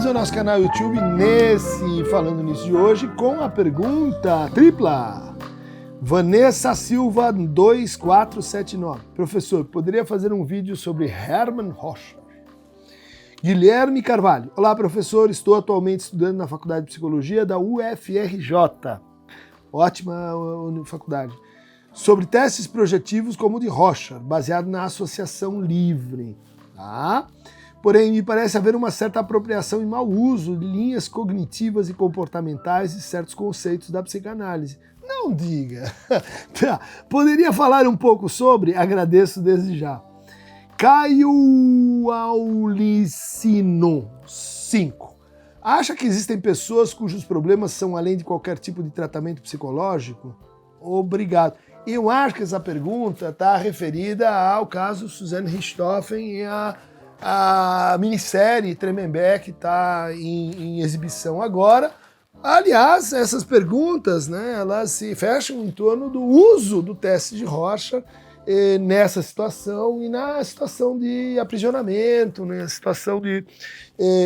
ao nosso canal YouTube nesse Falando Nisso de hoje com a pergunta tripla. Vanessa Silva 2479. Professor, poderia fazer um vídeo sobre Hermann Roscher? Guilherme Carvalho. Olá, professor. Estou atualmente estudando na Faculdade de Psicologia da UFRJ. Ótima faculdade. Sobre testes projetivos como o de Roscher, baseado na associação livre. Tá? Porém, me parece haver uma certa apropriação e mau uso de linhas cognitivas e comportamentais de certos conceitos da psicanálise. Não diga. Tá. Poderia falar um pouco sobre? Agradeço desde já. Caio Aulicino 5. Acha que existem pessoas cujos problemas são além de qualquer tipo de tratamento psicológico? Obrigado. Eu acho que essa pergunta está referida ao caso Susanne Richthofen e a minissérie Tremembé, que está em exibição agora. Aliás, essas perguntas, né, elas se fecham em torno do uso do teste de Roscher nessa situação e na situação de aprisionamento, na situação de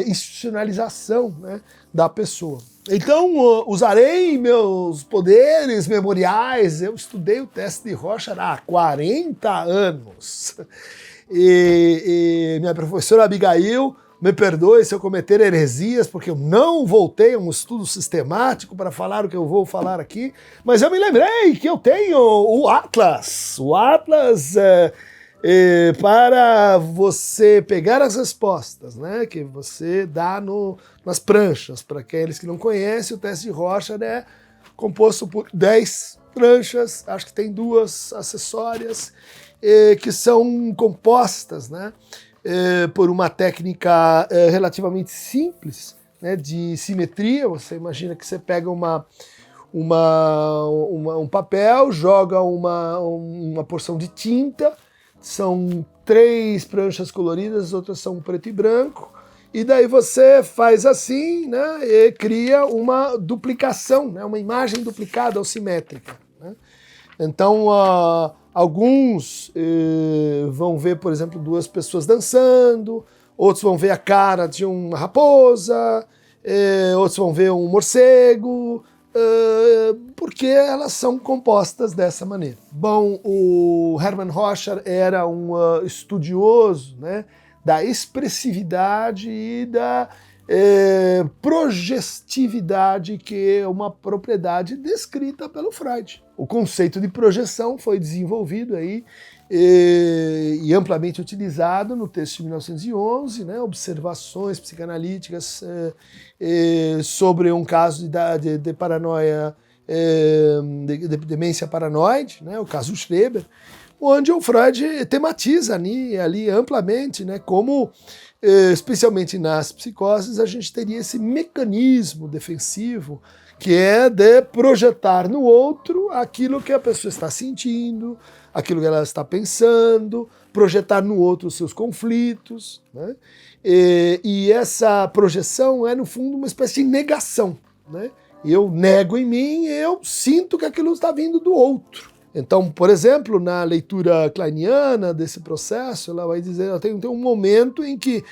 institucionalização, né, da pessoa. Então, usarei meus poderes memoriais. Eu estudei o teste de Roscher há 40 anos. E minha professora Abigail, me perdoe se eu cometer heresias, porque eu não voltei a um estudo sistemático para falar o que eu vou falar aqui, mas eu me lembrei que eu tenho o Atlas. O Atlas para você pegar as respostas, né, que você dá nas pranchas. Para aqueles que não conhecem, o teste de Roscher é composto por 10 pranchas, acho que tem 2 acessórias, que são compostas, né, por uma técnica relativamente simples, né, de simetria. Você imagina que você pega um papel, joga uma porção de tinta, são 3 pranchas coloridas, as outras são preto e branco, e daí você faz assim, né, e cria uma duplicação, né, uma imagem duplicada ou simétrica, né? Então, alguns vão ver, por exemplo, 2 pessoas dançando, outros vão ver a cara de uma raposa, outros vão ver um morcego, porque elas são compostas dessa maneira. Bom, o Hermann Roscher era um estudioso, né, da expressividade e da progestividade, que é uma propriedade descrita pelo Freud. O conceito de projeção foi desenvolvido aí e amplamente utilizado no texto de 1911, né, observações psicanalíticas sobre um caso de paranoia, de demência paranoide, né, o caso Schreber, onde o Freud tematiza ali amplamente, né, como, especialmente nas psicoses, a gente teria esse mecanismo defensivo que é de projetar no outro aquilo que a pessoa está sentindo, aquilo que ela está pensando, projetar no outro os seus conflitos, né? E essa projeção é, no fundo, uma espécie de negação, né? Eu nego em mim, eu sinto que aquilo está vindo do outro. Então, por exemplo, na leitura kleiniana desse processo, ela vai dizer, ela tem um momento em que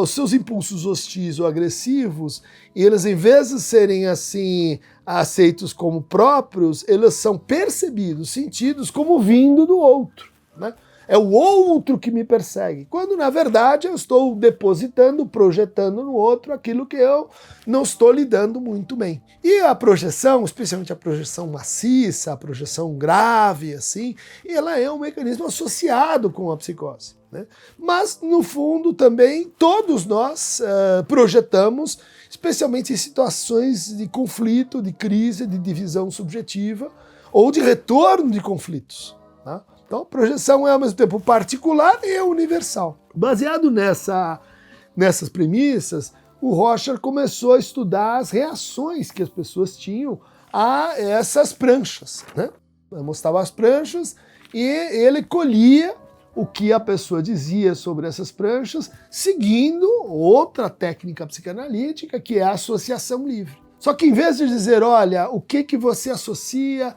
os seus impulsos hostis ou agressivos, eles, em vez de serem assim aceitos como próprios, eles são percebidos, sentidos como vindo do outro, né? É o outro que me persegue, quando na verdade eu estou depositando, projetando no outro aquilo que eu não estou lidando muito bem. E a projeção, especialmente a projeção maciça, a projeção grave, assim, ela é um mecanismo associado com a psicose, né? Mas, no fundo, também todos nós projetamos, especialmente em situações de conflito, de crise, de divisão subjetiva ou de retorno de conflitos, tá? Então, a projeção é ao mesmo tempo particular e universal. Baseado nessas premissas, o Roscher começou a estudar as reações que as pessoas tinham a essas pranchas, né? Ele mostrava as pranchas e ele colhia o que a pessoa dizia sobre essas pranchas, seguindo outra técnica psicanalítica, que é a associação livre. Só que em vez de dizer, olha, o que você associa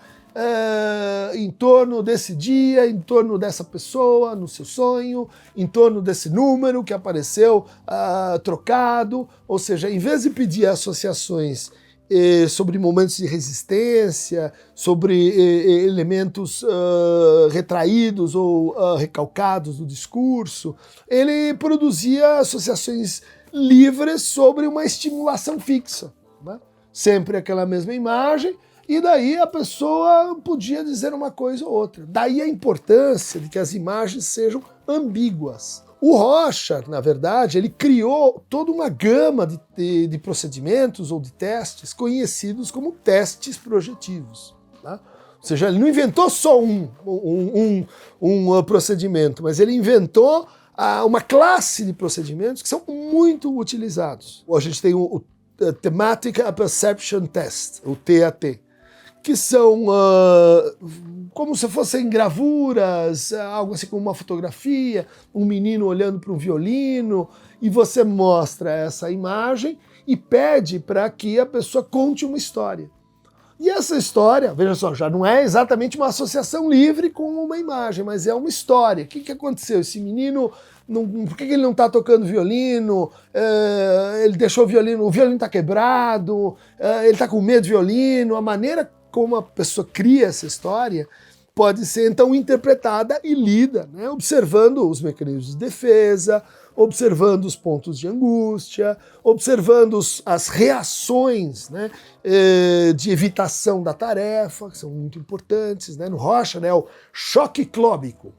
em torno desse dia, em torno dessa pessoa, no seu sonho, em torno desse número que apareceu trocado. Ou seja, em vez de pedir associações sobre momentos de resistência, sobre elementos retraídos ou recalcados do discurso, ele produzia associações livres sobre uma estimulação fixa, né? Sempre aquela mesma imagem, e daí a pessoa podia dizer uma coisa ou outra. Daí a importância de que as imagens sejam ambíguas. O Rorschach, na verdade, ele criou toda uma gama de procedimentos ou de testes conhecidos como testes projetivos, tá? Ou seja, ele não inventou só um procedimento, mas ele inventou uma classe de procedimentos que são muito utilizados. A gente tem o Thematic Apperception Test, o TAT, que são como se fossem gravuras, algo assim como uma fotografia, um menino olhando para um violino, e você mostra essa imagem e pede para que a pessoa conte uma história. E essa história, veja só, já não é exatamente uma associação livre com uma imagem, mas é uma história. O que aconteceu? Esse menino, por que ele não está tocando violino? Ele deixou o violino está quebrado, ele está com medo de violino. A maneira como a pessoa cria essa história pode ser então interpretada e lida, né? Observando os mecanismos de defesa, observando os pontos de angústia, observando as reações, né, de evitação da tarefa, que são muito importantes, né? No Rorschach, né, o choque clóbico.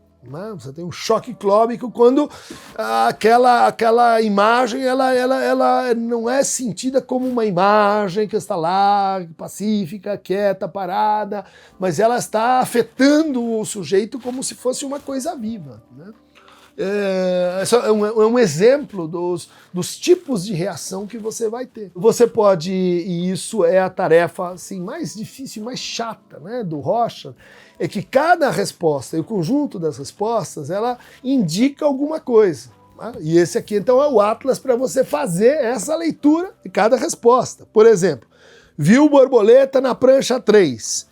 Você tem um choque clóbico quando aquela imagem ela não é sentida como uma imagem que está lá, pacífica, quieta, parada, mas ela está afetando o sujeito como se fosse uma coisa viva, né? É um exemplo dos tipos de reação que você vai ter. Você pode, e isso é a tarefa assim, mais difícil, mais chata, né, do Rorschach, é que cada resposta e o conjunto das respostas, ela indica alguma coisa. Né? E esse aqui então é o atlas para você fazer essa leitura de cada resposta. Por exemplo, viu borboleta na prancha 3.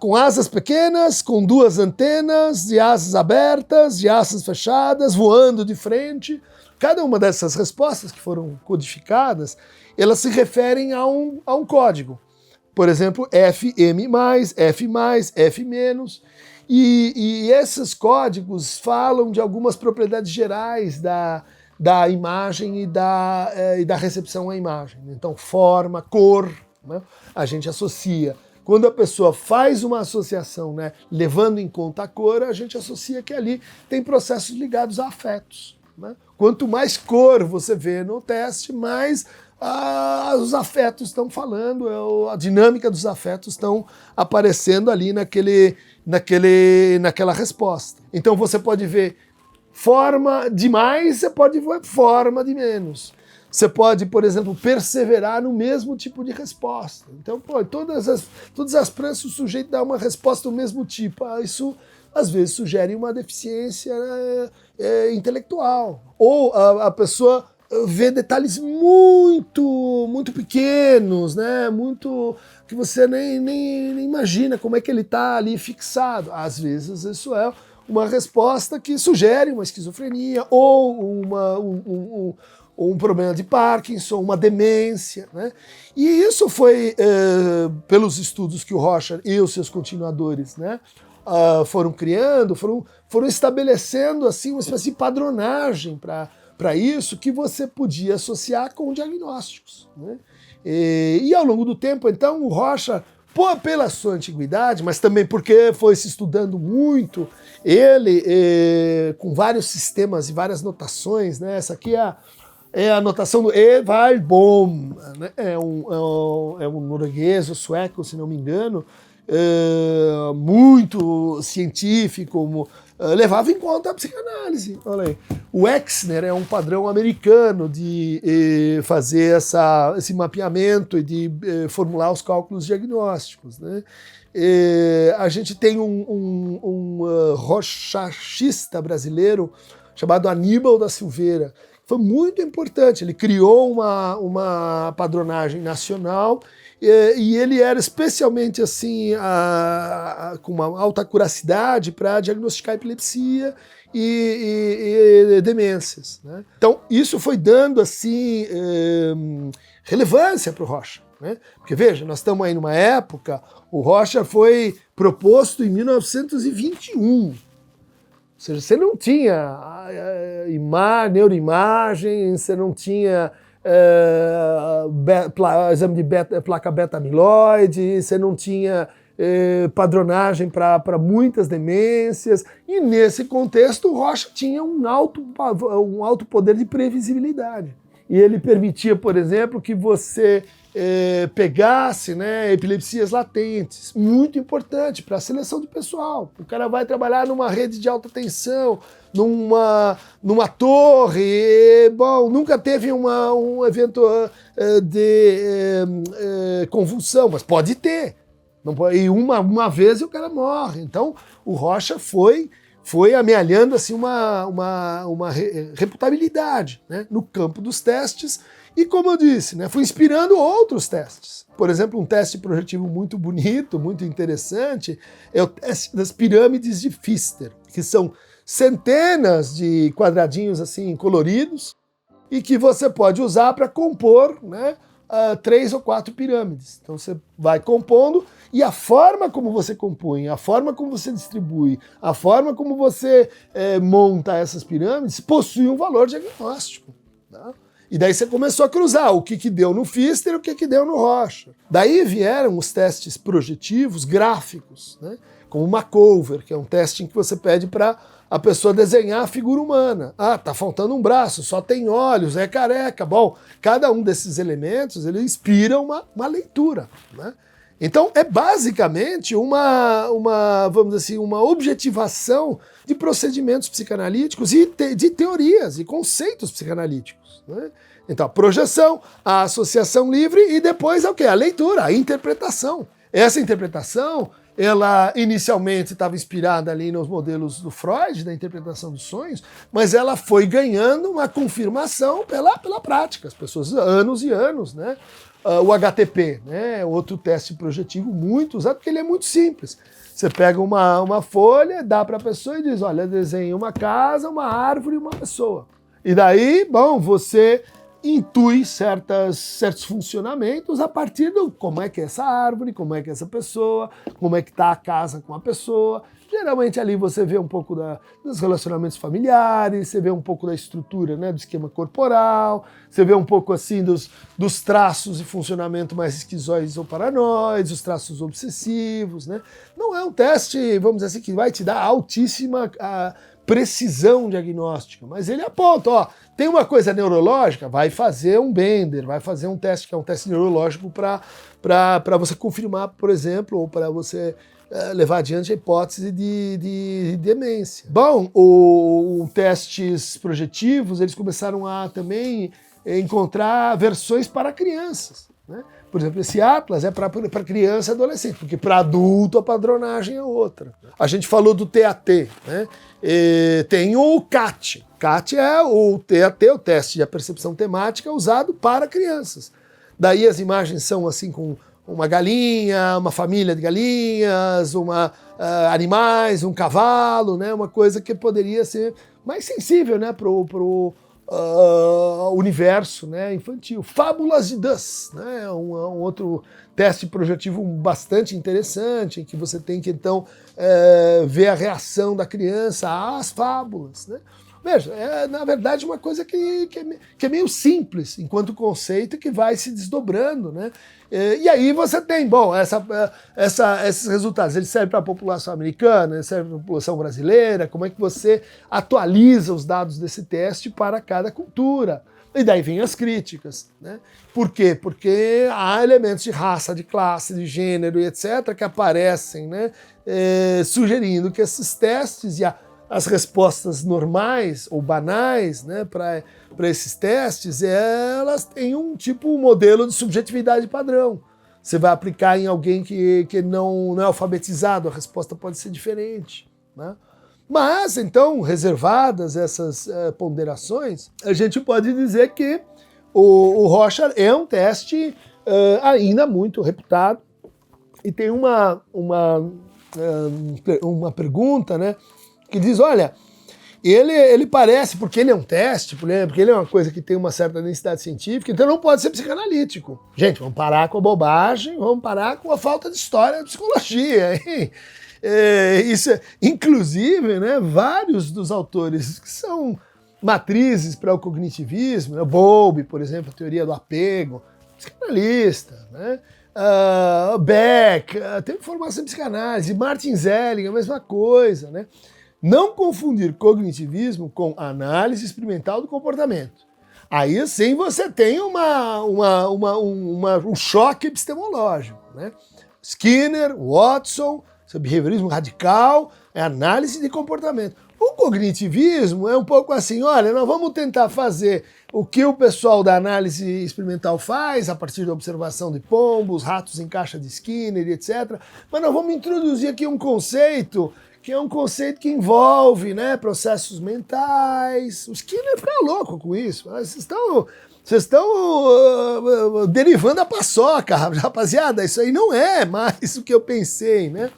Com asas pequenas, com 2 antenas, de asas abertas, de asas fechadas, voando de frente. Cada uma dessas respostas que foram codificadas, elas se referem a um código. Por exemplo, FM+, F+, F-. E esses códigos falam de algumas propriedades gerais da imagem e da recepção à imagem. Então, forma, cor, né? A gente associa. Quando a pessoa faz uma associação, né, levando em conta a cor, a gente associa que ali tem processos ligados a afetos, né? Quanto mais cor você vê no teste, mais os afetos estão falando, a dinâmica dos afetos estão aparecendo ali naquela resposta. Então você pode ver forma de mais, você pode ver forma de menos. Você pode, por exemplo, perseverar no mesmo tipo de resposta. Então, todas as pranchas o sujeito dá uma resposta do mesmo tipo. Isso, às vezes, sugere uma deficiência intelectual. Ou a pessoa vê detalhes muito, muito pequenos, né? Muito que você nem imagina como é que ele está ali fixado. Às vezes, isso é uma resposta que sugere uma esquizofrenia ou um problema de Parkinson, uma demência, né? E isso foi, pelos estudos que o Rorschach e os seus continuadores, né, foram criando, foram estabelecendo assim, uma espécie de padronagem para isso que você podia associar com diagnósticos, né? E ao longo do tempo, então, o Rorschach, pela sua antiguidade, mas também porque foi se estudando muito, ele, com vários sistemas e várias notações, né? Essa aqui é a notação do Evalbom, né? É um norueguês ou sueco, se não me engano, muito científico, levava em conta a psicanálise. Olha aí. O Exner é um padrão americano de fazer esse mapeamento e de formular os cálculos diagnósticos, né? A gente tem um rorschachista brasileiro chamado Aníbal da Silveira. Foi muito importante, ele criou uma padronagem nacional e ele era especialmente assim com uma alta curacidade para diagnosticar epilepsia e demências, né? Então isso foi dando assim relevância para o Rocha, né? Porque veja, nós estamos aí numa época, o Rocha foi proposto em 1921, ou seja, você não tinha neuroimagem, você não tinha exame de placa beta-amiloide, você não tinha padronagem para muitas demências, e nesse contexto o Rocha tinha um alto poder de previsibilidade. E ele permitia, por exemplo, que você pegasse, né, epilepsias latentes, muito importante para a seleção de pessoal. O cara vai trabalhar numa rede de alta tensão, numa torre, bom, nunca teve um evento de convulsão, mas pode ter. Não pode, e uma vez o cara morre. Então o Rocha foi amealhando assim, uma reputabilidade, né, no campo dos testes, e como eu disse, né, foi inspirando outros testes. Por exemplo, um teste projetivo muito bonito, muito interessante, é o teste das pirâmides de Pfister, que são centenas de quadradinhos assim coloridos e que você pode usar para compor, né, 3 ou 4 pirâmides. Então você vai compondo, e a forma como você compõe, a forma como você distribui, a forma como você monta essas pirâmides possui um valor diagnóstico, tá? E daí você começou a cruzar o que deu no Pfister e o que deu no Rocha. Daí vieram os testes projetivos gráficos, né? Como o Macover, que é um teste em que você pede para a pessoa desenhar a figura humana. Ah, tá faltando um braço, só tem olhos, é careca. Bom, cada um desses elementos, ele inspira uma leitura, né? Então é basicamente vamos dizer assim, uma objetivação de procedimentos psicanalíticos e de teorias e conceitos psicanalíticos, né? Então a projeção, a associação livre e depois é o quê? A leitura, a interpretação. Essa interpretação, ela inicialmente estava inspirada ali nos modelos do Freud, da interpretação dos sonhos, mas ela foi ganhando uma confirmação pela prática, as pessoas anos e anos, né? O HTP, né? Outro teste projetivo muito usado, porque ele é muito simples. Você pega uma folha, dá para a pessoa e diz, olha, desenhe uma casa, uma árvore e uma pessoa. E daí, bom, você intui certos funcionamentos a partir do como é que é essa árvore, como é que é essa pessoa, como é que está a casa com a pessoa. Geralmente ali você vê um pouco dos relacionamentos familiares, você vê um pouco da estrutura, né, do esquema corporal, você vê um pouco assim dos traços de funcionamento mais esquizoides ou paranoides, os traços obsessivos, né? Não é um teste, vamos dizer assim, que vai te dar altíssima precisão diagnóstica, mas ele aponta, ó, tem uma coisa neurológica, vai fazer um Bender, vai fazer um teste que é um teste neurológico para você confirmar, por exemplo, ou para você levar adiante a hipótese de demência. Bom, os testes projetivos, eles começaram a também encontrar versões para crianças, né? Por exemplo, esse Atlas é para criança e adolescente, porque para adulto a padronagem é outra. A gente falou do TAT, né? Tem o CAT. CAT é o TAT, o teste de percepção temática, usado para crianças. Daí as imagens são assim com uma galinha, uma família de galinhas, animais, um cavalo, né? Uma coisa que poderia ser mais sensível, né, pro universo, né, infantil. Fábulas de Dus, né, um outro teste projetivo bastante interessante, em que você tem que então ver a reação da criança às fábulas, né? Veja, é na verdade uma coisa que é meio simples enquanto conceito, que vai se desdobrando, né? E aí você tem, bom, esses resultados, eles servem para a população americana, eles servem para a população brasileira, como é que você atualiza os dados desse teste para cada cultura? E daí vem as críticas, né? Por quê? Porque há elementos de raça, de classe, de gênero e etc. que aparecem, né? Sugerindo que esses testes e as respostas normais ou banais, né, para esses testes, elas têm um modelo de subjetividade padrão. Você vai aplicar em alguém que não é alfabetizado, a resposta pode ser diferente, né? Mas, então, reservadas essas ponderações, a gente pode dizer que o Rocha é um teste ainda muito reputado, e tem uma pergunta, né, que diz, olha, ele parece, porque ele é um teste, porque ele é uma coisa que tem uma certa densidade científica, então não pode ser psicanalítico. Gente, vamos parar com a bobagem, vamos parar com a falta de história da psicologia, hein? Isso, inclusive, né, vários dos autores que são matrizes para o cognitivismo, né, Bowlby, por exemplo, a teoria do apego, psicanalista, né? Beck, tem formação em psicanálise, Martin Selling, a mesma coisa, né? Não confundir cognitivismo com análise experimental do comportamento. Aí sim você tem um choque epistemológico, né? Skinner, Watson, behaviorismo radical, é análise de comportamento. O cognitivismo é um pouco assim, olha, nós vamos tentar fazer o que o pessoal da análise experimental faz, a partir da observação de pombos, ratos em caixa de Skinner, etc. Mas nós vamos introduzir aqui um conceito que é um conceito que envolve, né, processos mentais. O Skinner fica louco com isso. Vocês estão derivando a paçoca, rapaziada. Isso aí não é mais o que eu pensei, né?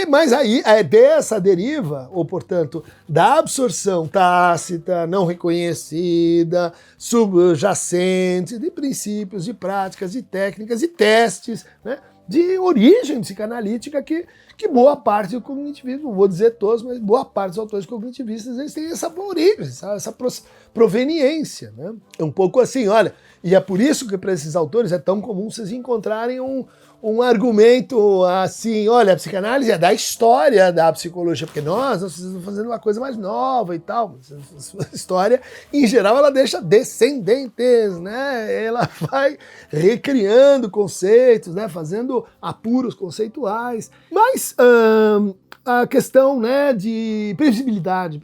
Mas aí é dessa deriva, ou portanto, da absorção tácita, não reconhecida, subjacente, de princípios, de práticas, de técnicas e testes, né, de origem psicanalítica que boa parte do cognitivismo, não vou dizer todos, mas boa parte dos autores cognitivistas, eles têm essa origem, essa proveniência, né? É um pouco assim, olha, e é por isso que para esses autores é tão comum vocês encontrarem um argumento assim, olha, a psicanálise é da história da psicologia, porque nós estamos fazendo uma coisa mais nova e tal. A história, em geral, ela deixa descendentes, né? Ela vai recriando conceitos, né? Fazendo apuros conceituais. Mas a questão, né, de previsibilidade,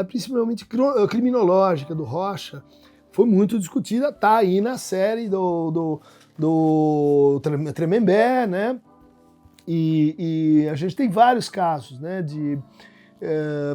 principalmente criminológica do Rocha, foi muito discutida, tá aí na série do Tremembé, né? E a gente tem vários casos, né, de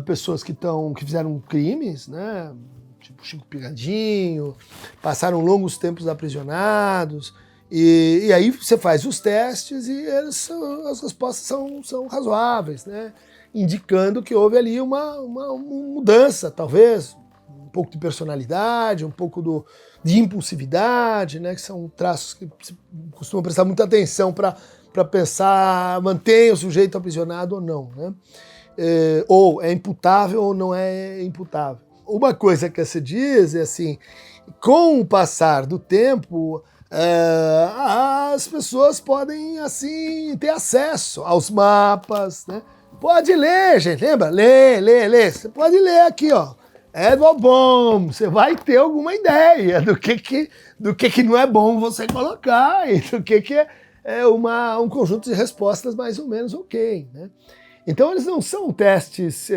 pessoas que fizeram crimes, né? Tipo Chico Picadinho, passaram longos tempos aprisionados, e aí você faz os testes e as respostas são razoáveis, né? Indicando que houve ali uma mudança, talvez, um pouco de personalidade, um pouco de impulsividade, né, que são traços que se costuma prestar muita atenção para pensar, mantém o sujeito aprisionado ou não, né? Ou é imputável ou não é imputável. Uma coisa que se diz é assim, com o passar do tempo, as pessoas podem assim ter acesso aos mapas, né? Pode ler, gente, lembra? Lê. Você pode ler aqui, ó. Edward Bohm, você vai ter alguma ideia do que não é bom você colocar e do que é um conjunto de respostas mais ou menos ok, né? Então eles não são testes,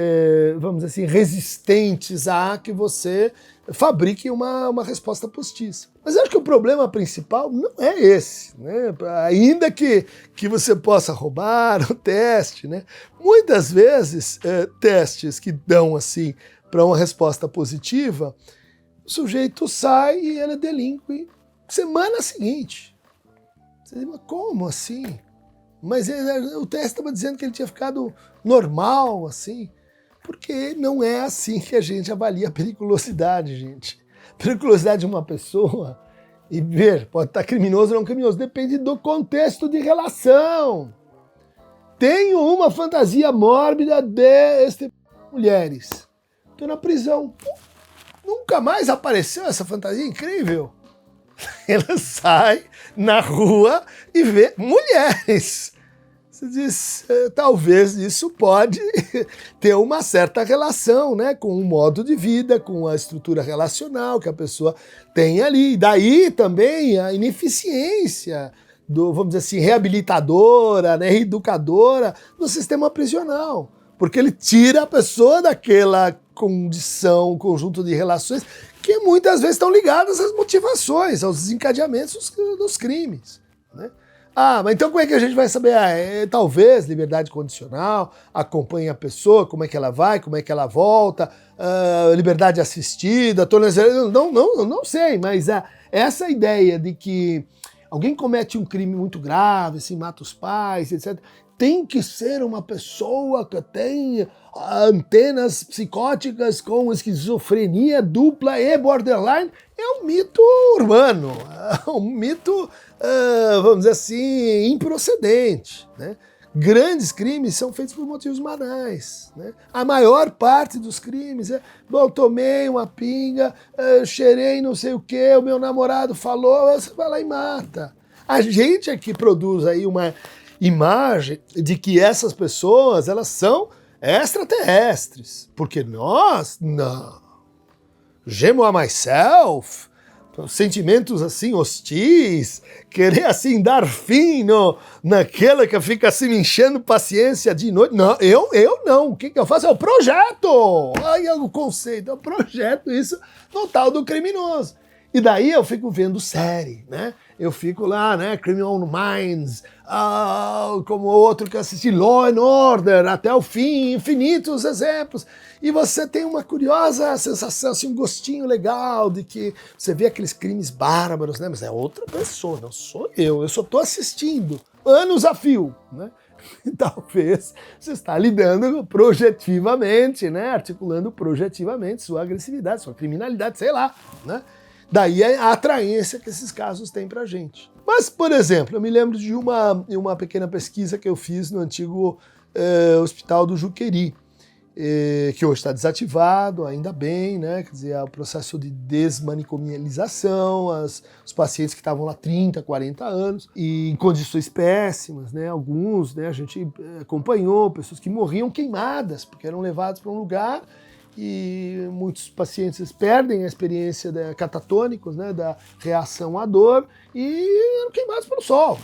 vamos dizer assim, resistentes a que você fabrique uma resposta postiça. Mas eu acho que o problema principal não é esse, né? Ainda que você possa roubar o teste, né? Muitas vezes testes que dão assim para uma resposta positiva, o sujeito sai e ele delinque semana seguinte. Você diz, mas como assim? Mas o teste estava dizendo que ele tinha ficado normal, assim. Porque não é assim que a gente avalia a periculosidade, gente. A periculosidade de uma pessoa, e ver, pode estar criminoso ou não criminoso, depende do contexto de relação. Tenho uma fantasia mórbida de mulheres. Estou na prisão. Nunca mais apareceu essa fantasia incrível? Ela sai na rua e vê mulheres. Você diz, talvez isso pode ter uma certa relação, né, com o modo de vida, com a estrutura relacional que a pessoa tem ali. Daí também a ineficiência vamos dizer assim, reabilitadora, né, reeducadora do sistema prisional. Porque ele tira a pessoa daquela condição, conjunto de relações que muitas vezes estão ligadas às motivações, aos desencadeamentos dos crimes, né? Mas então como é que a gente vai saber? Talvez liberdade condicional, acompanhe a pessoa, como é que ela vai, como é que ela volta, liberdade assistida, não sei, mas essa ideia de que alguém comete um crime muito grave, assim, mata os pais, etc., tem que ser uma pessoa que tem antenas psicóticas com esquizofrenia dupla e borderline, é um mito urbano, é um mito, vamos dizer assim, improcedente, né? Grandes crimes são feitos por motivos banais, né? A maior parte dos crimes é, bom, tomei uma pinga, cheirei não sei o que, o meu namorado falou, você vai lá e mata. A gente aqui produz aí uma imagem de que essas pessoas, elas são extraterrestres, porque nós, não. Gemo a myself, sentimentos assim hostis, querer assim dar fim naquela que fica assim me enchendo paciência de noite. Não, eu não. O que eu faço? É o projeto. Aí é o conceito, é o projeto, isso no tal do criminoso. E daí eu fico vendo série, né? Eu fico lá, né? Criminal Minds, como outro que assisti Law and Order, até o fim, infinitos exemplos. E você tem uma curiosa sensação, assim, um gostinho legal de que você vê aqueles crimes bárbaros, né? Mas é outra pessoa, não sou eu só estou assistindo, anos a fio, né? E talvez você está lidando projetivamente, né? Articulando projetivamente sua agressividade, sua criminalidade, sei lá, né? Daí a atraência que esses casos têm pra gente. Mas, por exemplo, eu me lembro de uma pequena pesquisa que eu fiz no antigo Hospital do Juqueri, que hoje está desativado, ainda bem, né? Quer dizer, o processo de desmanicomialização, os pacientes que estavam lá 30, 40 anos, e em condições péssimas, né? Alguns, né, a gente acompanhou, pessoas que morriam queimadas, porque eram levados para um lugar, e muitos pacientes perdem a experiência catatônicos, né, da reação à dor, e eram queimados pelo sol.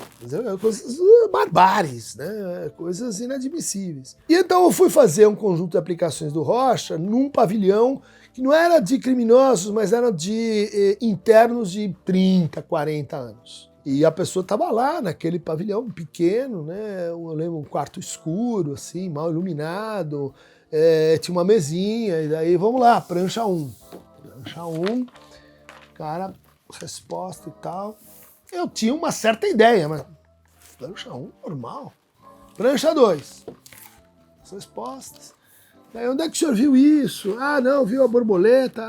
Coisas barbáries, né, coisas inadmissíveis. E então eu fui fazer um conjunto de aplicações do Rocha num pavilhão que não era de criminosos, mas era de internos de 30, 40 anos. E a pessoa estava lá naquele pavilhão pequeno, né, eu lembro um quarto escuro, assim, mal iluminado, tinha uma mesinha, e daí, vamos lá, prancha 1. Prancha 1, cara, resposta e tal. Eu tinha uma certa ideia, mas prancha 1, normal. Prancha 2, as respostas. Daí, onde é que o senhor viu isso? Ah, não, viu a borboleta.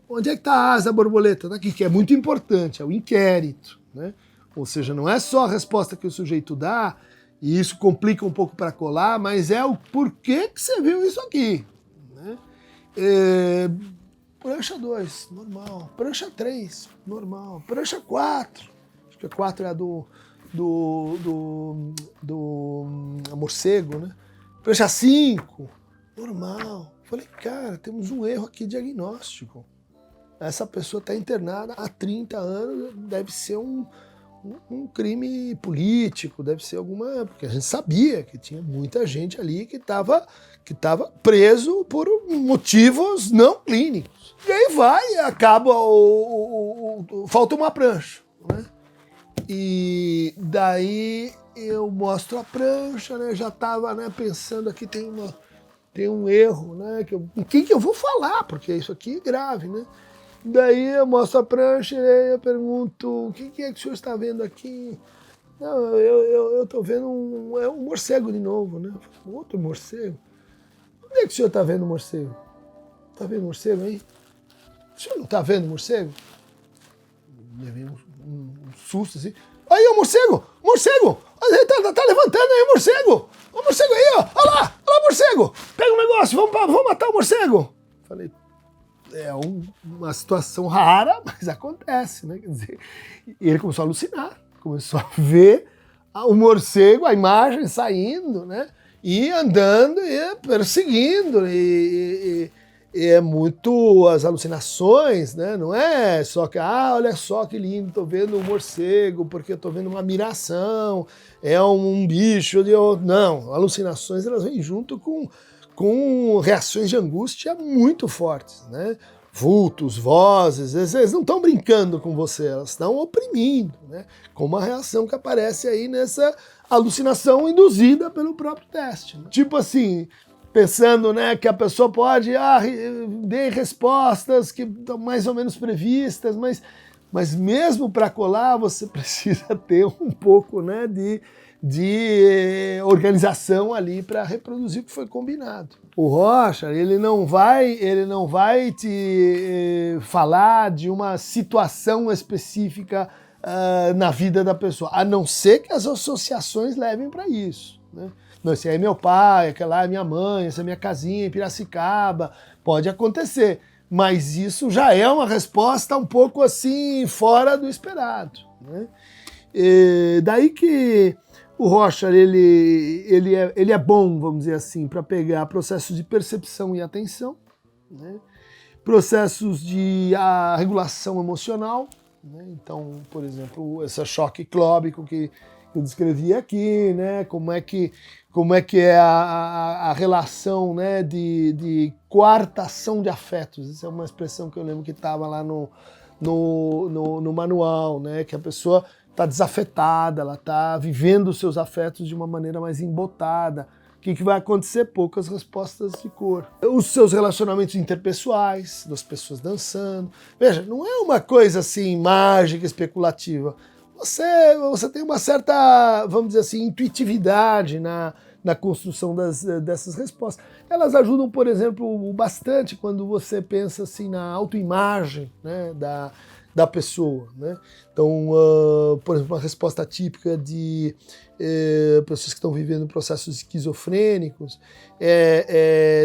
Onde é que está a asa da borboleta? Tá aqui, que é muito importante, é o inquérito, né? Ou seja, não é só a resposta que o sujeito dá, e isso complica um pouco para colar, mas é o porquê que você viu isso aqui, né? Prancha 2, normal. Prancha 3, normal. Prancha 4, acho que a 4 é a do morcego, né? Prancha 5, normal. Falei, cara, temos um erro aqui diagnóstico. Essa pessoa está internada há 30 anos, deve ser um crime político, deve ser alguma... Porque a gente sabia que tinha muita gente ali que estava preso por motivos não clínicos. E aí vai, acaba falta uma prancha, né? E daí eu mostro a prancha, né? Já estava, né, pensando aqui, tem um erro, né? Com quem que eu vou falar? Porque isso aqui é grave, né? Daí eu mostro a prancha e eu pergunto, o que é que o senhor está vendo aqui? Não, eu estou vendo um morcego de novo, né? Outro morcego? Onde é que o senhor está vendo o morcego? Está vendo o morcego aí? O senhor não está vendo o morcego? Levei um susto assim. Aí, o morcego! Morcego! Tá levantando aí o morcego! O morcego aí, ó! Olha lá morcego! Pega o negócio, vamos matar o morcego! Falei, é uma situação rara, mas acontece, né? Quer dizer, ele começou a alucinar, começou a ver o morcego, a imagem saindo, né? E andando e perseguindo. E é muito as alucinações, né? Não é só que, olha só que lindo, tô vendo um morcego, porque eu tô vendo uma miração, é um bicho. Não, alucinações elas vêm junto com reações de angústia muito fortes, né? Vultos, vozes, eles não estão brincando com você, elas estão oprimindo, né? Com uma reação que aparece aí nessa alucinação induzida pelo próprio teste, né? Tipo assim, pensando, né, que a pessoa pode, dê respostas que estão mais ou menos previstas, mas Mas mesmo para colar, você precisa ter um pouco, né, de organização ali para reproduzir o que foi combinado. O Rorschach, ele não vai te falar de uma situação específica na vida da pessoa, a não ser que as associações levem para isso, né? Não, esse aí é meu pai, aquela lá é minha mãe, essa é minha casinha em Piracicaba, pode acontecer. Mas isso já é uma resposta um pouco assim, fora do esperado, né? Daí que o Rorschach, ele é bom, vamos dizer assim, para pegar processos de percepção e atenção, né? Processos de regulação emocional, né? Então, por exemplo, esse choque clóbico que eu descrevi aqui, né? Como é que é a relação, né, de coartação de afetos. Essa é uma expressão que eu lembro que estava lá no manual, né? Que a pessoa está desafetada, ela está vivendo os seus afetos de uma maneira mais embotada. O que vai acontecer? Poucas respostas de cor. Os seus relacionamentos interpessoais, das pessoas dançando. Veja, não é uma coisa assim mágica, especulativa. Você tem uma certa, vamos dizer assim, intuitividade na construção dessas respostas. Elas ajudam, por exemplo, bastante quando você pensa assim na autoimagem, né, da pessoa, né? Então, por exemplo, uma resposta típica de pessoas que estão vivendo processos esquizofrênicos,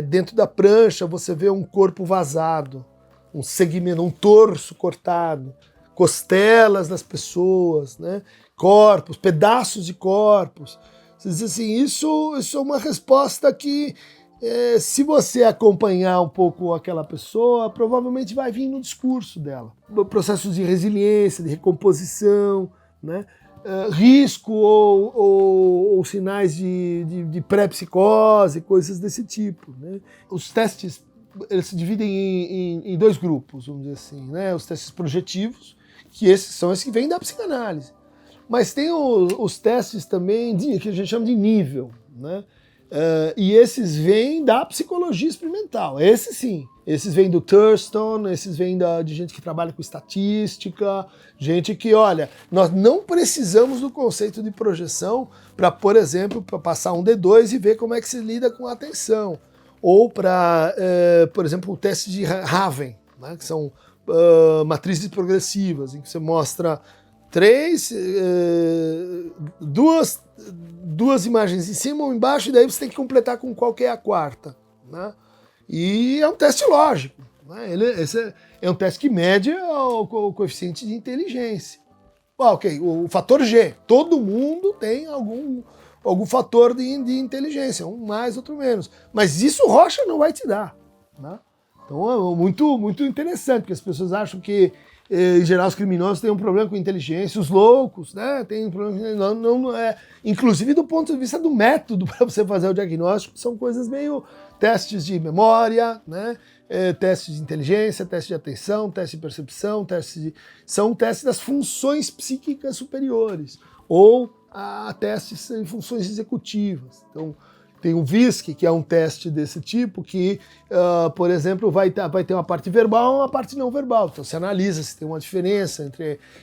dentro da prancha você vê um corpo vazado, um segmento, um torso cortado, costelas das pessoas, né? Corpos, pedaços de corpos. Você diz assim, isso é uma resposta que, se você acompanhar um pouco aquela pessoa, provavelmente vai vir no discurso dela. Processos de resiliência, de recomposição, né? Risco ou sinais de pré-psicose, coisas desse tipo, né? Os testes, eles se dividem em dois grupos, vamos dizer assim, né? Os testes projetivos, que são esses que vêm da psicanálise. Mas tem os testes também que a gente chama de nível, né? E esses vêm da psicologia experimental. Esses sim. Esses vêm do Thurston, esses vêm de gente que trabalha com estatística, gente que, olha, nós não precisamos do conceito de projeção para, por exemplo, para passar um D2 e ver como é que se lida com a atenção. Ou para, por exemplo, o teste de Raven, né? Que são matrizes progressivas, em que você mostra duas imagens em cima ou embaixo, e daí você tem que completar com qual que é a quarta, né? E é um teste lógico, né? Esse é um teste que mede o coeficiente de inteligência. Ok, o fator G. Todo mundo tem algum fator de inteligência, um mais, outro menos. Mas isso o Rorschach não vai te dar, né? Então é muito, muito interessante, porque as pessoas acham que, em geral, os criminosos têm um problema com inteligência, os loucos, né, têm um problema. Não é. Inclusive, do ponto de vista do método para você fazer o diagnóstico, são coisas meio testes de memória, né, testes de inteligência, teste de atenção, teste de percepção, são testes das funções psíquicas superiores, ou testes em funções executivas. Então, tem o VISC, que é um teste desse tipo, que, por exemplo, vai ter uma parte verbal e uma parte não verbal. Então, você analisa se tem uma diferença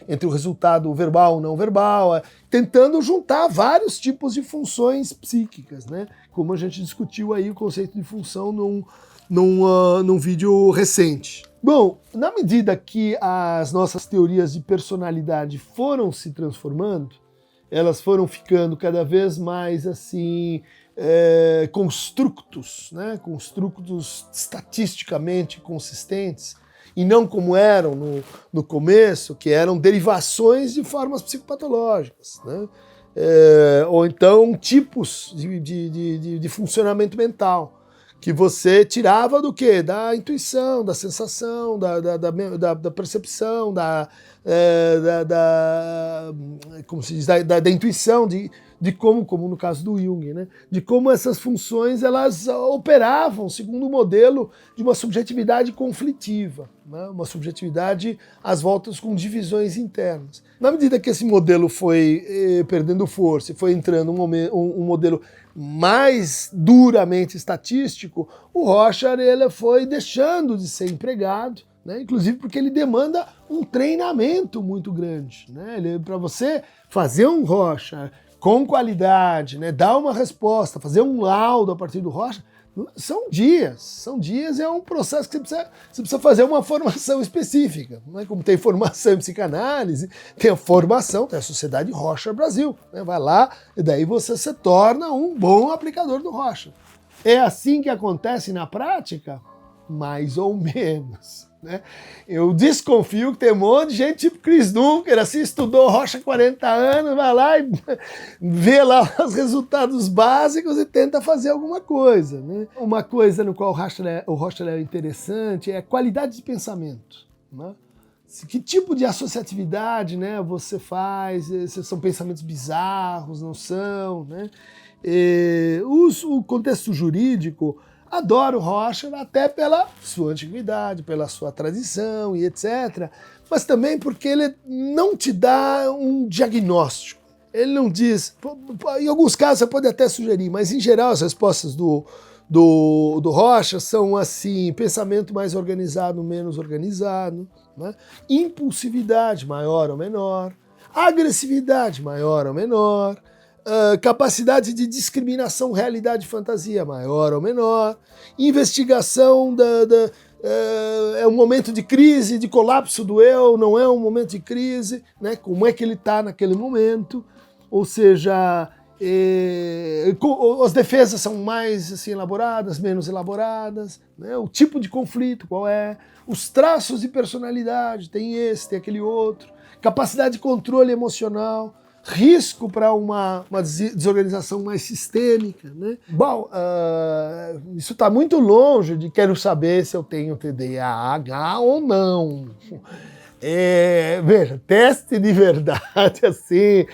entre o resultado verbal e não verbal, tentando juntar vários tipos de funções psíquicas, né? Como a gente discutiu aí o conceito de função num vídeo recente. Bom, na medida que as nossas teorias de personalidade foram se transformando, elas foram ficando cada vez mais assim, constructos, né? Constructos estatisticamente consistentes, e não como eram no começo, que eram derivações de formas psicopatológicas, né? Ou então tipos de funcionamento mental, que você tirava do quê? Da intuição, da sensação, da percepção, como se diz, da intuição, de como no caso do Jung, né? De como essas funções elas operavam segundo o modelo de uma subjetividade conflitiva, né? Uma subjetividade às voltas com divisões internas. Na medida que esse modelo foi perdendo força e foi entrando um modelo mais duramente estatístico, o Rorschach ele foi deixando de ser empregado, né? Inclusive porque ele demanda um treinamento muito grande, né? Para você fazer um Rocha com qualidade, né? Dar uma resposta, fazer um laudo a partir do Rocha, são dias, é um processo que você precisa fazer uma formação específica. Não é como tem formação em psicanálise, tem a formação, tem a Sociedade Rocha Brasil, né? Vai lá e daí você se torna um bom aplicador do Rocha. É assim que acontece na prática? Mais ou menos, né? Eu desconfio que tem um monte de gente tipo Chris Dunker, assim, estudou Rocha há 40 anos, vai lá e vê lá os resultados básicos e tenta fazer alguma coisa, né? Uma coisa no qual o Rocha é interessante é a qualidade de pensamento, né? Que tipo de associatividade, né, você faz? São pensamentos bizarros, não são, né? O contexto jurídico adora o Rocha até pela sua antiguidade, pela sua tradição e etc. Mas também porque ele não te dá um diagnóstico. Ele não diz... Em alguns casos você pode até sugerir, mas em geral as respostas do Rocha são assim: pensamento mais organizado, menos organizado, né? Impulsividade maior ou menor, agressividade maior ou menor, capacidade de discriminação realidade e fantasia maior ou menor, investigação é um momento de crise, de colapso do eu, não é um momento de crise, né? Como é que ele está naquele momento, ou seja, as defesas são mais assim, elaboradas, menos elaboradas, né? O tipo de conflito, qual é, os traços de personalidade, tem esse, tem aquele outro, capacidade de controle emocional, risco para uma desorganização mais sistêmica, né? Bom, isso está muito longe de quero saber se eu tenho TDAH ou não. Veja, teste de verdade assim,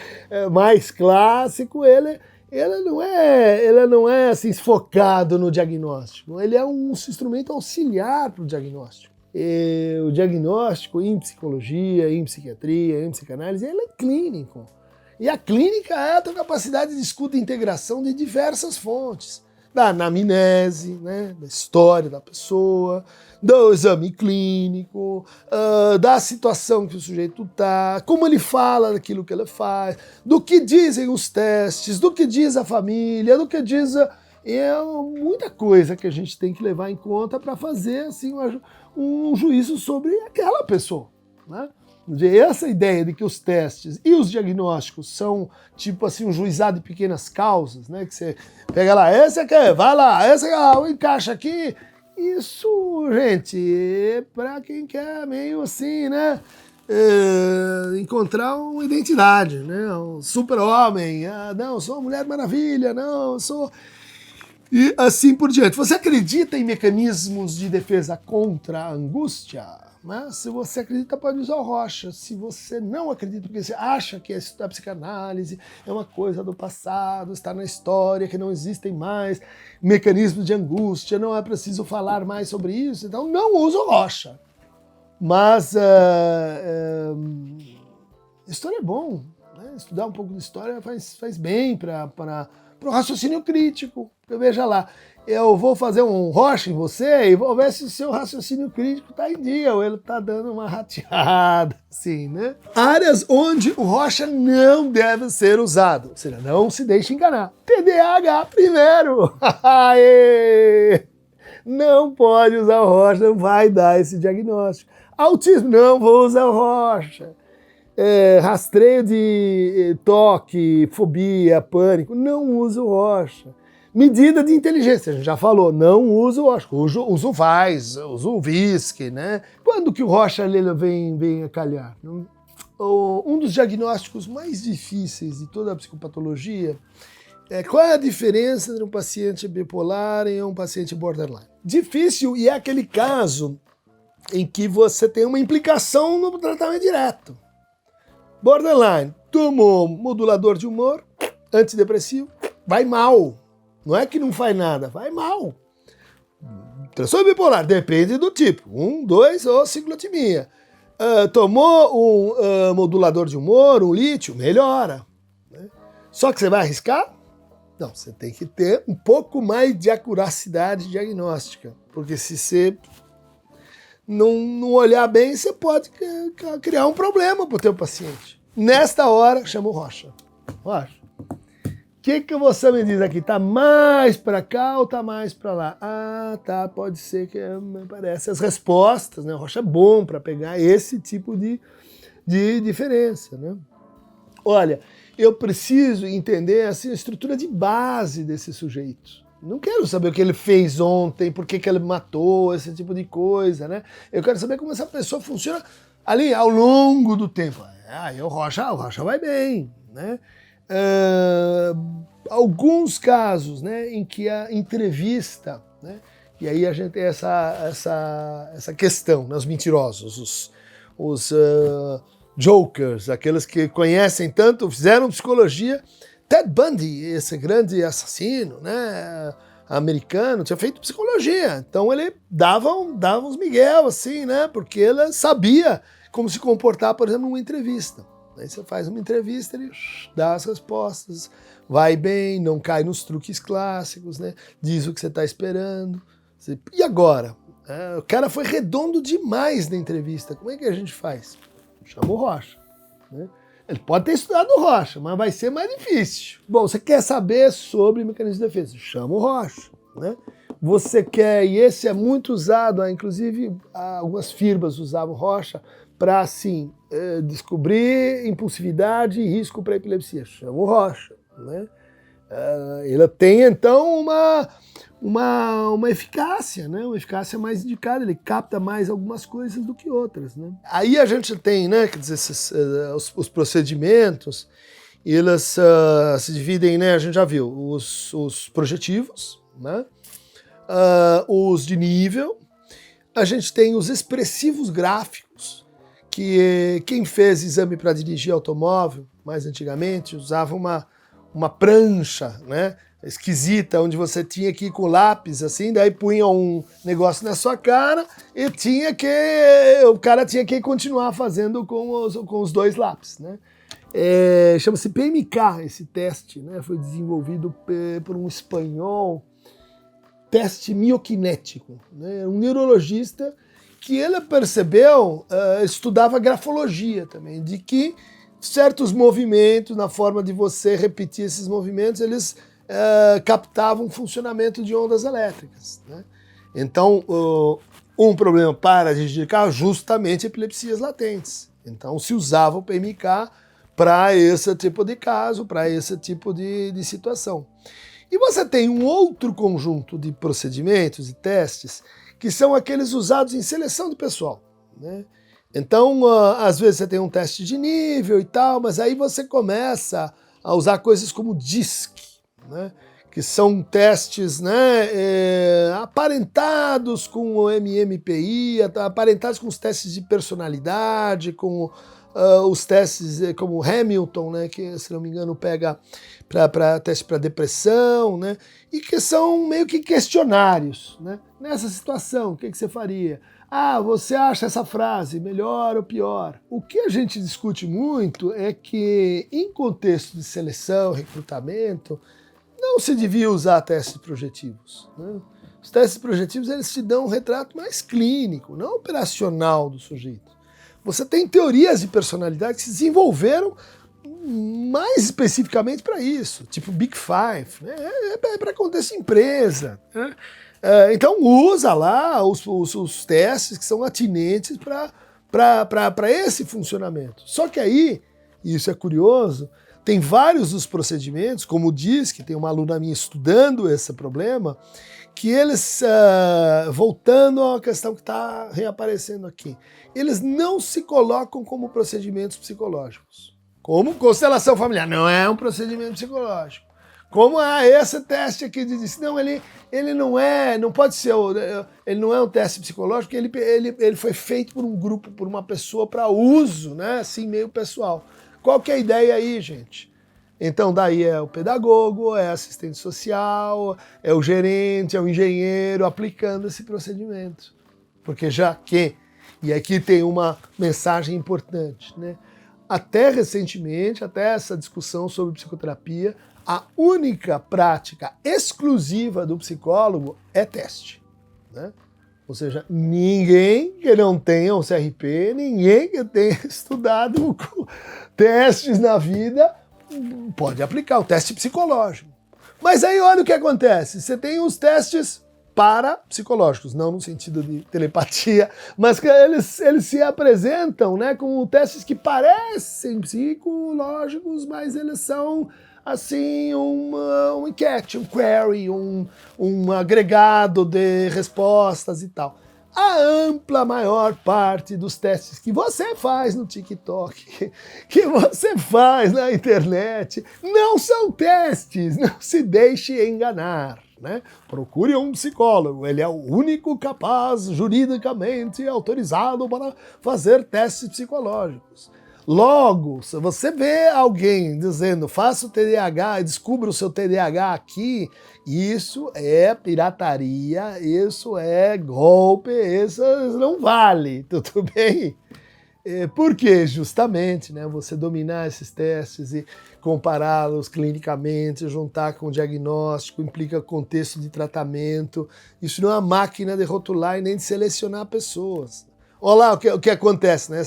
mais clássico, ele não é assim focado no diagnóstico, ele é um instrumento auxiliar para o diagnóstico. O diagnóstico em psicologia, em psiquiatria, em psicanálise, ele é clínico. E a clínica é a tua capacidade de escuta e integração de diversas fontes. Da anamnese, né, da história da pessoa, do exame clínico, da situação que o sujeito está, como ele fala daquilo que ele faz, do que dizem os testes, do que diz a família, do que diz... É muita coisa que a gente tem que levar em conta para fazer assim, um juízo sobre aquela pessoa, né? Essa ideia de que os testes e os diagnósticos são tipo assim um juizado de pequenas causas, né? Que você pega lá, esse aqui, vai lá, esse aqui, encaixa aqui. Isso, gente, é para quem quer meio assim, né? Encontrar uma identidade, né? Um super-homem, não, eu sou uma Mulher Maravilha, não, eu sou... E assim por diante. Você acredita em mecanismos de defesa contra a angústia? Né? Se você acredita, pode usar o Rocha. Se você não acredita, porque você acha que a psicanálise é uma coisa do passado, está na história, que não existem mais mecanismos de angústia, não é preciso falar mais sobre isso, então não usa o Rocha. Mas história é bom, né? Estudar um pouco de história faz bem para o raciocínio crítico. Veja lá, eu vou fazer um Rocha em você e vou ver se o seu raciocínio crítico está em dia, ou ele está dando uma rateada, assim, né? Áreas onde o Rocha não deve ser usado, ou seja, não se deixe enganar. TDAH primeiro! Não pode usar o Rocha, não vai dar esse diagnóstico. Autismo, não vou usar o Rocha. Rastreio de toque, fobia, pânico, não usa o Rocha. Medida de inteligência, a gente já falou, não usa o Rocha, usa o Weiss, usa o VISC, né? Quando que o Rocha vem a calhar? Um dos diagnósticos mais difíceis de toda a psicopatologia é qual é a diferença entre um paciente bipolar e um paciente borderline. Difícil, e é aquele caso em que você tem uma implicação no tratamento direto. Borderline, tomou modulador de humor, antidepressivo, vai mal. Não é que não faz nada, vai mal. Transtorno bipolar, depende do tipo. 1, 2 ou ciclotimia. Tomou um modulador de humor, um lítio, melhora. Né? Só que você vai arriscar? Não, você tem que ter um pouco mais de acuracidade diagnóstica. Porque se você não olhar bem, você pode criar um problema para o teu paciente. Nesta hora, chama o Rocha. Rocha, o que você me diz aqui? Tá mais para cá ou tá mais para lá? Ah, tá, pode ser que me parece. As respostas, né? O Rocha é bom para pegar esse tipo de diferença, né? Olha, eu preciso entender assim, a estrutura de base desse sujeito. Não quero saber o que ele fez ontem, por que ele matou, esse tipo de coisa, né? Eu quero saber como essa pessoa funciona ali ao longo do tempo. Aí o Rocha vai bem, né? Alguns casos, né, em que a entrevista, né, e aí a gente tem essa questão, né, os mentirosos, os jokers, aqueles que conhecem tanto, fizeram psicologia. Ted Bundy, esse grande assassino, né, americano, tinha feito psicologia, então ele dava uns miguel, assim, né, porque ele sabia como se comportar, por exemplo, numa entrevista. Aí você faz uma entrevista, ele dá as respostas, vai bem, não cai nos truques clássicos, né? Diz o que você está esperando. E agora? O cara foi redondo demais na entrevista. Como é que a gente faz? Chama o Rocha, né? Ele pode ter estudado o Rocha, mas vai ser mais difícil. Bom, você quer saber sobre mecanismo de defesa? Chama o Rocha, né? Você quer, e esse é muito usado, inclusive algumas firmas usavam Rocha para, assim, descobrir impulsividade e risco para epilepsia. Chama o Rocha, né? Ele tem, então, uma eficácia, né? Uma eficácia mais indicada, ele capta mais algumas coisas do que outras, né? Aí a gente tem, né, quer dizer, os procedimentos, eles se dividem, né, a gente já viu, os projetivos, né? Os de nível, a gente tem os expressivos gráficos, que quem fez exame para dirigir automóvel, mais antigamente, usava uma prancha, né, esquisita, onde você tinha que ir com lápis, assim, daí punha um negócio na sua cara e o cara tinha que continuar fazendo com os dois lápis, né. Chama-se PMK esse teste, né, foi desenvolvido por um espanhol, teste miokinético, né, um neurologista que ele percebeu, estudava grafologia também, de que certos movimentos, na forma de você repetir esses movimentos, eles captavam o funcionamento de ondas elétricas, né? Então, um problema para dirigir carro, justamente epilepsias latentes. Então, se usava o PMK para esse tipo de caso, para esse tipo de situação. E você tem um outro conjunto de procedimentos e testes que são aqueles usados em seleção de pessoal, né? Então, às vezes você tem um teste de nível e tal, mas aí você começa a usar coisas como DISC, né? Que são testes, né, aparentados com o MMPI, aparentados com os testes de personalidade, com os testes como Hamilton, né, que, se não me engano, pega para teste para depressão, né, e que são meio que questionários, né? Nessa situação, o que você faria? Ah, você acha essa frase melhor ou pior? O que a gente discute muito é que, em contexto de seleção, recrutamento, não se devia usar testes projetivos, né? Os testes projetivos, eles te dão um retrato mais clínico, não operacional do sujeito. Você tem teorias de personalidade que se desenvolveram mais especificamente para isso, tipo Big Five, né? É para contexto de empresa, né? Então usa lá os testes que são atinentes para esse funcionamento. Só que aí, e isso é curioso, tem vários dos procedimentos, como diz que tem uma aluna minha estudando esse problema, que eles, voltando à questão que está reaparecendo aqui, eles não se colocam como procedimentos psicológicos. Como constelação familiar, não é um procedimento psicológico. Como esse teste aqui de diz, não, ele não é, não pode ser, ele não é um teste psicológico, ele foi feito por um grupo, por uma pessoa para uso, né, assim, meio pessoal. Qual que é a ideia aí, gente? Então daí é o pedagogo, é assistente social, é o gerente, é o engenheiro aplicando esse procedimento. Porque já que, e aqui tem uma mensagem importante, né? Até recentemente, até essa discussão sobre psicoterapia, a única prática exclusiva do psicólogo é teste, né? Ou seja, ninguém que não tenha um CRP, ninguém que tenha estudado testes na vida pode aplicar o teste psicológico. Mas aí olha o que acontece, você tem os testes parapsicológicos, não no sentido de telepatia, mas que eles se apresentam, né, com testes que parecem psicológicos, mas eles são assim uma enquete, um query, um agregado de respostas e tal. A ampla maior parte dos testes que você faz no TikTok, que você faz na internet, não são testes, não se deixe enganar. Né? Procure um psicólogo, ele é o único capaz, juridicamente autorizado para fazer testes psicológicos. Logo, se você vê alguém dizendo faça o TDAH e descubra o seu TDAH aqui, isso é pirataria, isso é golpe, isso não vale, tudo bem? Por quê? Justamente, né, você dominar esses testes e compará-los clinicamente, juntar com o diagnóstico, implica contexto de tratamento. Isso não é uma máquina de rotular e nem de selecionar pessoas. Olha lá o que acontece, né?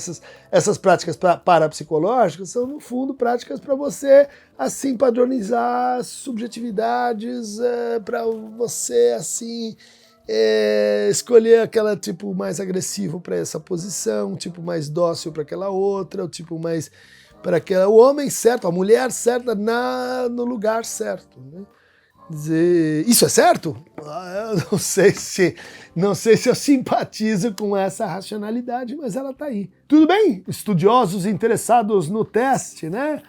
Essas práticas parapsicológicas são, no fundo, práticas para você, assim, padronizar subjetividades, para você, assim, escolher aquela tipo mais agressivo para essa posição, o tipo mais dócil para aquela outra, o tipo mais para aquela, o homem certo, a mulher certa no lugar certo, né? Dizer, isso é certo? Eu não sei se eu simpatizo com essa racionalidade, mas ela está aí. Tudo bem? Estudiosos interessados no teste, né?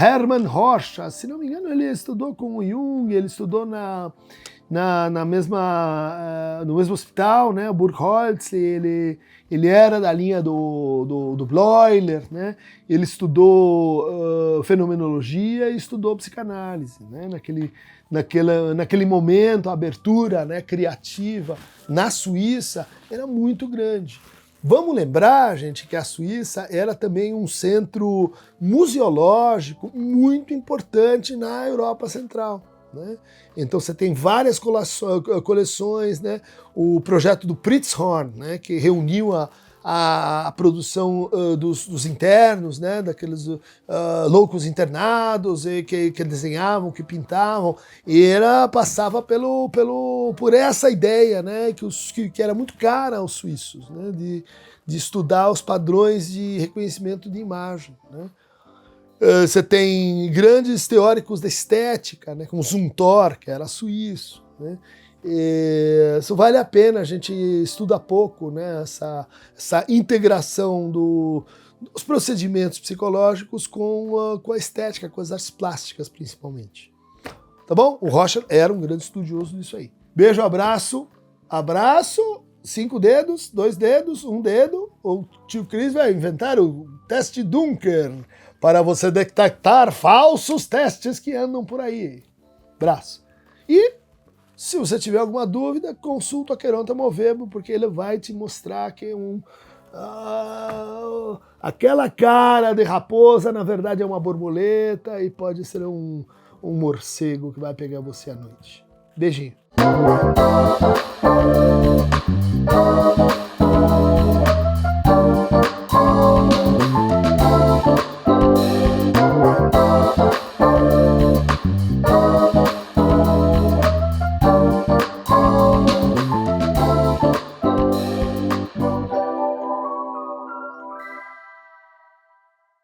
Hermann Rocha, se não me engano, ele estudou com o Jung, ele estudou no mesmo hospital, né? O Burkholz, ele era da linha do Bleuler, né? Ele estudou fenomenologia e estudou psicanálise, né? Naquele momento, a abertura, né, criativa na Suíça era muito grande. Vamos lembrar, gente, que a Suíça era também um centro museológico muito importante na Europa Central. Né? Então você tem várias coleções, né? O projeto do Pritzhorn, né? Que reuniu a produção dos internos, né? Daqueles loucos internados que desenhavam, que pintavam, e passava por essa ideia, né? Que era muito cara aos suíços, né? De estudar os padrões de reconhecimento de imagem, né? Você tem grandes teóricos da estética, né, como Zumthor, que era suíço. Né? Isso vale a pena, a gente estuda pouco, né, essa integração dos procedimentos psicológicos com a estética, com as artes plásticas principalmente. Tá bom? O Rocha era um grande estudioso disso aí. Beijo, abraço, 5 dedos, 2 dedos, 1 dedo. O tio Cris vai inventar o teste Dunker para você detectar falsos testes que andam por aí. Abraço. E se você tiver alguma dúvida, consulta o Aqueronta Movebo, porque ele vai te mostrar que aquela cara de raposa, na verdade, é uma borboleta e pode ser um morcego que vai pegar você à noite. Beijinho.